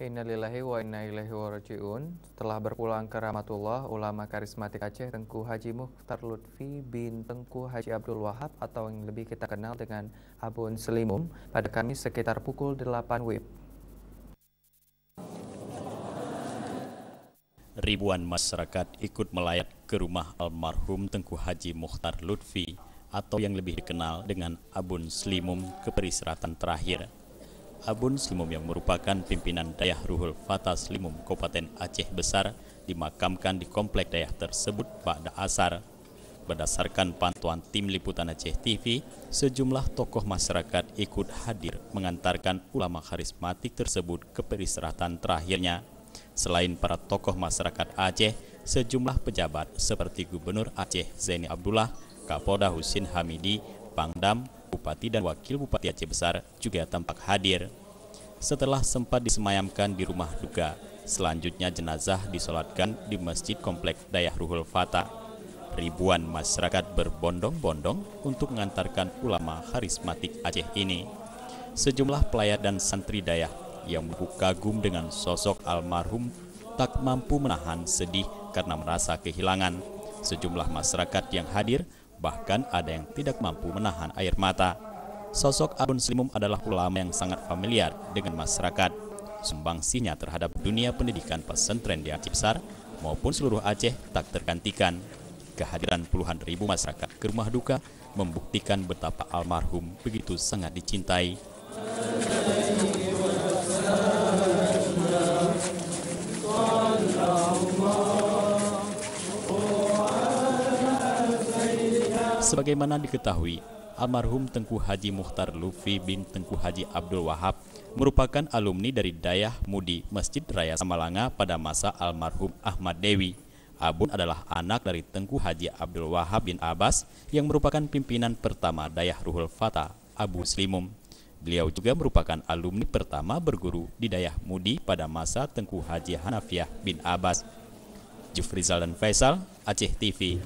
Innalillahi wa inna ilaihi raji'un. Setelah berpulang ke rahmatullah, ulama karismatik Aceh Tengku Haji Mukhtar Lutfi bin Tengku Haji Abdul Wahab atau yang lebih kita kenal dengan Abun Selimum pada Kamis sekitar pukul 8 WIB. Ribuan masyarakat ikut melayat ke rumah almarhum Tengku Haji Mukhtar Lutfi atau yang lebih dikenal dengan Abun Selimum ke peristirahatan terakhir. Abun Selimum yang merupakan pimpinan Dayah Ruhul Fatah Selimum Kabupaten Aceh Besar dimakamkan di komplek Dayah tersebut pada asar. Berdasarkan pantauan tim liputan Aceh TV, sejumlah tokoh masyarakat ikut hadir mengantarkan ulama karismatik tersebut ke peristirahatan terakhirnya. Selain para tokoh masyarakat Aceh, sejumlah pejabat seperti Gubernur Aceh Zaini Abdullah, Kapolda Husin Hamidi, Pangdam, Bupati dan Wakil Bupati Aceh Besar juga tampak hadir. Setelah sempat disemayamkan di rumah duka, selanjutnya jenazah disolatkan di Masjid Komplek Dayah Ruhul Fatah. Ribuan masyarakat berbondong-bondong untuk mengantarkan ulama karismatik Aceh ini. Sejumlah pelayat dan santri Dayah yang mengaku kagum dengan sosok almarhum tak mampu menahan sedih karena merasa kehilangan. Sejumlah masyarakat yang hadir bahkan ada yang tidak mampu menahan air mata. Sosok Abun Selimum adalah ulama yang sangat familiar dengan masyarakat. Sumbangsinya terhadap dunia pendidikan pesantren di Aceh Besar maupun seluruh Aceh tak tergantikan. Kehadiran puluhan ribu masyarakat ke rumah duka membuktikan betapa almarhum begitu sangat dicintai. Sebagaimana diketahui, almarhum Tengku Haji Mukhtar Lutfi bin Tengku Haji Abdul Wahab merupakan alumni dari Dayah Mudi Masjid Raya Samalanga pada masa almarhum Ahmad Dewi. Abun adalah anak dari Tengku Haji Abdul Wahab bin Abbas yang merupakan pimpinan pertama Dayah Ruhul Fatah, Abu Selimum. Beliau juga merupakan alumni pertama berguru di Dayah Mudi pada masa Tengku Haji Hanafiah bin Abbas. Jufrizal dan Faisal, Aceh TV.